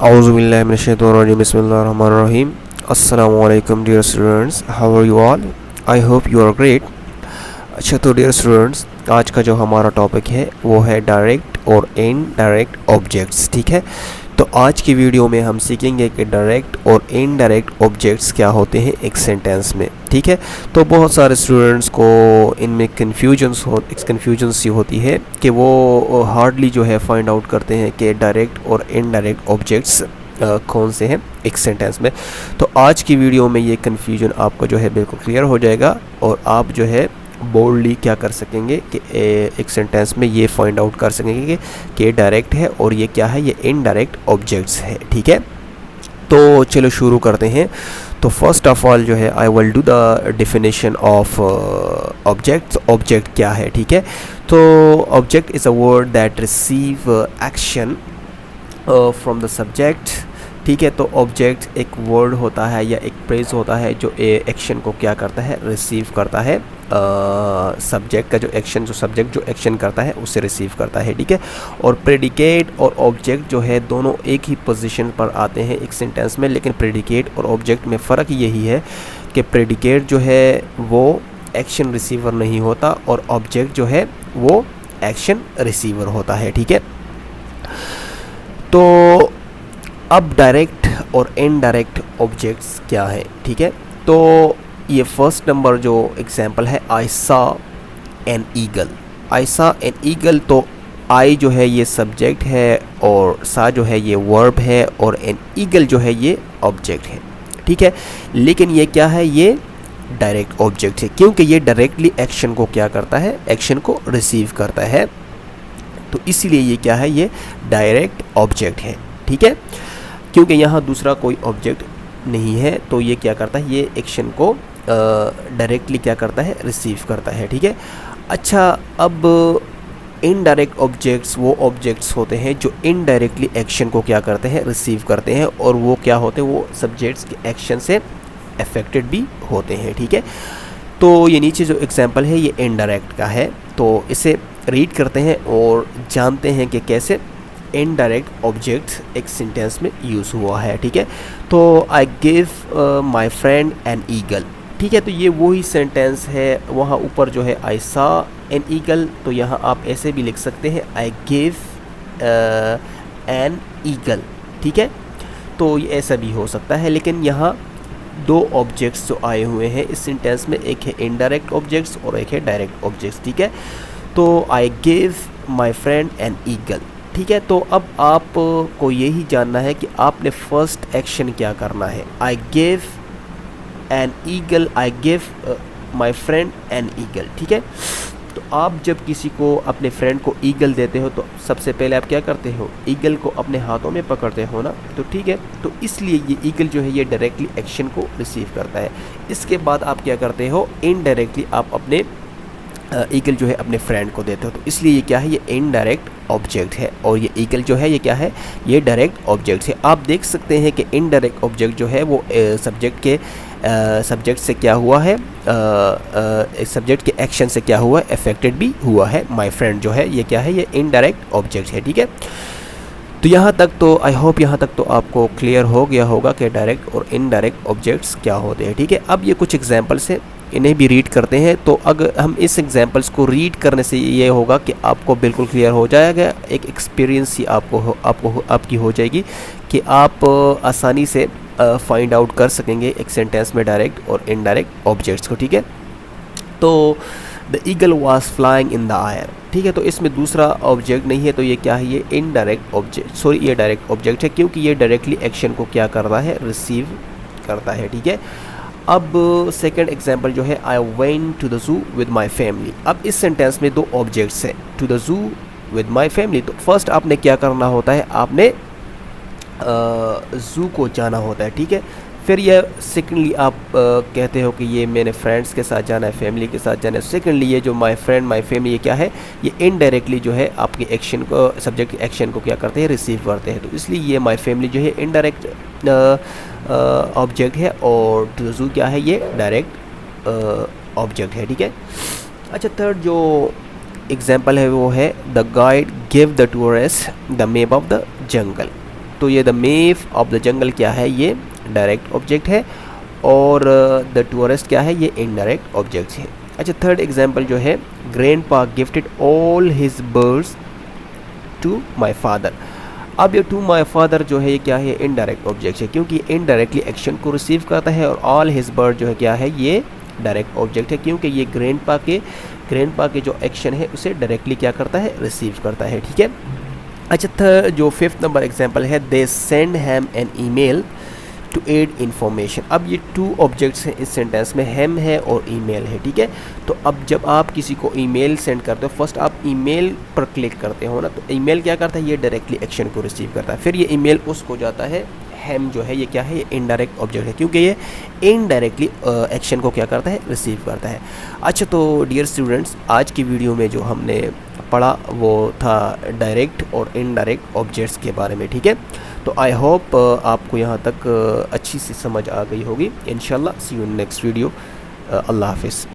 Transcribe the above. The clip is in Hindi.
Auzubillahiminash-shaytanir-rajim. Bismillahir-rahmanir-rahim. Assalamu alaikum dear students. How are you all? I hope you are great. अच्छा तो डियर स्टूडेंट्स, आज का जो हमारा टॉपिक है वो है डायरेक्ट और इनडायरेक्ट ऑब्जेक्ट्स। ठीक है, तो आज की वीडियो में हम सीखेंगे कि डायरेक्ट और इनडायरेक्ट ऑब्जेक्ट्स क्या होते हैं एक सेंटेंस में। ठीक है, तो बहुत सारे स्टूडेंट्स को इनमें कन्फ्यूजन सी होती है कि वो हार्डली जो है फाइंड आउट करते हैं कि डायरेक्ट और इनडायरेक्ट ऑब्जेक्ट्स कौन से हैं एक सेंटेंस में। तो आज की वीडियो में ये कन्फ्यूजन आपको जो है बिल्कुल क्लियर हो जाएगा और आप जो है बोल्डली क्या कर सकेंगे कि एक सेंटेंस में ये फाइंड आउट कर सकेंगे कि डायरेक्ट है और ये क्या है, ये इनडायरेक्ट ऑब्जेक्ट्स है। ठीक है, तो चलो शुरू करते हैं। तो फर्स्ट ऑफ ऑल जो है I will do the definition of objects. Object क्या है? ठीक है, तो object is a word that receive action from the subject. ठीक है, तो ऑब्जेक्ट एक वर्ड होता है या एक फ्रेज होता है जो एक्शन को क्या करता है, रिसीव करता है। सब्जेक्ट का जो एक्शन, जो सब्जेक्ट जो एक्शन करता है उसे रिसीव करता है। ठीक है, और प्रेडिकेट और ऑब्जेक्ट जो है दोनों एक ही पोजीशन पर आते हैं एक सेंटेंस में, लेकिन प्रेडिकेट और ऑब्जेक्ट में फ़र्क यही है कि प्रेडिकेट जो है वो एक्शन रिसीवर नहीं होता और ऑब्जेक्ट जो है वो एक्शन रिसीवर होता है। ठीक है, तो अब डायरेक्ट और इनडायरेक्ट ऑब्जेक्ट्स क्या हैं? ठीक है, तो ये फर्स्ट नंबर जो एग्जांपल है, आई सा एन ईगल। आई सा एन ईगल, तो आई जो है ये सब्जेक्ट है और सा जो है ये वर्ब है और एन ईगल जो है ये ऑब्जेक्ट है। ठीक है, लेकिन ये क्या है, ये डायरेक्ट ऑब्जेक्ट है क्योंकि ये डायरेक्टली एक्शन को क्या करता है, एक्शन को रिसीव करता है, तो इसीलिए ये क्या है, ये डायरेक्ट ऑब्जेक्ट है। ठीक है, क्योंकि यहाँ दूसरा कोई ऑब्जेक्ट नहीं है तो ये क्या करता है, ये एक्शन को डायरेक्टली क्या करता है, रिसीव करता है। ठीक है, अच्छा अब इनडायरेक्ट ऑब्जेक्ट्स वो ऑब्जेक्ट्स होते हैं जो इनडायरेक्टली एक्शन को क्या करते हैं, रिसीव करते हैं, और वो क्या होते हैं, वो सब्जेक्ट्स के एक्शन से अफेक्टेड भी होते हैं। ठीक है, तो ये नीचे जो एग्जांपल है ये इनडायरेक्ट का है, तो इसे रीड करते हैं और जानते हैं कि कैसे इनडायरेक्ट ऑब्जेक्ट एक सेंटेंस में यूज़ हुआ है। ठीक है, तो I give my friend an eagle. ठीक है, तो ये वही सेंटेंस है, वहाँ ऊपर जो है आई सा एन ईगल, तो यहाँ आप ऐसे भी लिख सकते हैं आई गिव एन ईगल। ठीक है, तो ये ऐसा भी हो सकता है, लेकिन यहाँ दो ऑब्जेक्ट्स जो आए हुए हैं इस सेंटेंस में, एक है इनडायरेक्ट ऑब्जेक्ट्स और एक है डायरेक्ट ऑब्जेक्ट्स। ठीक है, तो I give my friend an eagle. ठीक है, तो अब आप को यही जानना है कि आपने फर्स्ट एक्शन क्या करना है। I give an eagle, I give my friend an eagle. ठीक है, तो आप जब किसी को, अपने फ्रेंड को ईगल देते हो तो सबसे पहले आप क्या करते हो, ईगल को अपने हाथों में पकड़ते हो ना, तो ठीक है, तो इसलिए ये ईगल जो है ये डायरेक्टली एक्शन को रिसीव करता है। इसके बाद आप क्या करते हो, इनडायरेक्टली आप अपने ईगल जो है अपने फ्रेंड को देते हो, तो इसलिए ये क्या है, ये इनडायरेक्ट ऑब्जेक्ट है, और ये ईगल जो है ये क्या है, ये डायरेक्ट ऑब्जेक्ट है। आप देख सकते हैं कि इनडायरेक्ट ऑब्जेक्ट जो है वो सब्जेक्ट से क्या हुआ है, सब्जेक्ट के एक्शन से क्या हुआ है, अफेक्टेड भी हुआ है। माय फ्रेंड जो है ये क्या है, ये इनडायरेक्ट ऑब्जेक्ट है। ठीक है, तो यहाँ तक तो आई होप यहाँ तक तो आपको क्लियर हो गया होगा कि डायरेक्ट और इनडायरेक्ट ऑब्जेक्ट्स क्या होते हैं। ठीक है, अब ये कुछ एग्जांपल्स हैं, इन्हें भी रीड करते हैं। तो अगर हम इस एग्जांपल्स को रीड करने से ये होगा कि आपको बिल्कुल क्लियर हो जाएगा, एक एक्सपीरियंस ही आपकी हो जाएगी कि आप आसानी से फाइंड आउट कर सकेंगे एक सेंटेंस में डायरेक्ट और इनडायरेक्ट ऑब्जेक्ट्स को। ठीक है, तो the eagle was flying in the air. ठीक है, तो इसमें दूसरा ऑब्जेक्ट नहीं है, तो ये क्या है, ये इनडायरेक्ट ऑब्जेक्ट, सॉरी ये डायरेक्ट ऑब्जेक्ट है क्योंकि ये डायरेक्टली एक्शन को क्या करता है, रिसीव करता है। ठीक है, अब सेकंड एग्जांपल जो है, I went to the zoo with my family. अब इस सेंटेंस में दो ऑब्जेक्ट्स हैं, to the zoo with my family. तो फर्स्ट आपने क्या करना होता है, आपने ज़ू को जाना होता है। ठीक है, फिर ये सेकेंडली आप कहते हो कि ये मैंने फ्रेंड्स के साथ जाना है, फैमिली के साथ जाना है। सेकेंडली ये जो माय फ्रेंड माय फैमिली ये क्या है, ये इनडायरेक्टली जो है आपके एक्शन को, सब्जेक्ट एक्शन को क्या करते हैं, रिसीव करते हैं, तो इसलिए ये माय फैमिली जो है इनडायरेक्ट ऑब्जेक्ट है और टू द ज़ू क्या है, ये डायरेक्ट ऑब्जेक्ट है। ठीक है, अच्छा थर्ड जो एग्जाम्पल है वो है the guide give the tourist the map of the jungle. तो ये the map of the jungle क्या है, ये डायरेक्ट ऑब्जेक्ट है, और द टूरिस्ट क्या है, ये इनडायरेक्ट ऑब्जेक्ट है। अच्छा, थर्ड एग्जांपल जो है, grandpa gifted all his birds to my father. अब ये टू माय फादर जो है ये क्या है, इनडायरेक्ट ऑब्जेक्ट है, क्योंकि इनडायरेक्टली एक्शन को रिसीव करता है, और ऑल हिज बर्ड जो है क्या है, ये डायरेक्ट ऑब्जेक्ट है, क्योंकि ये ग्रैंडपा के जो एक्शन है उसे डायरेक्टली क्या करता है, रिसीव करता है। ठीक है। अच्छा, जो फिफ्थ नंबर एग्जांपल है, they send him an email to add information. अब ये टू ऑब्जेक्ट्स हैं इस सेंटेंस में, हैम है और ईमेल है। ठीक है। तो अब जब आप किसी को ईमेल सेंड करते हो, फर्स्ट आप ईमेल पर क्लिक करते हो ना, तो ईमेल क्या करता है, ये डायरेक्टली एक्शन को रिसीव करता है, फिर ये ईमेल उसको जाता है। हैम जो है ये क्या है, ये इनडायरेक्ट ऑब्जेक्ट है, क्योंकि ये इनडायरेक्टली एक्शन को क्या करता है, रिसीव करता है। अच्छा, तो डियर स्टूडेंट्स, आज की वीडियो में जो हमने पढ़ा वो था डायरेक्ट और इनडायरेक्ट ऑब्जेक्ट्स के बारे में। ठीक है। तो आई होप आपको यहाँ तक अच्छी सी समझ आ गई होगी। इंशाल्लाह सी यू नेक्स्ट वीडियो। अल्लाह हाफिज़।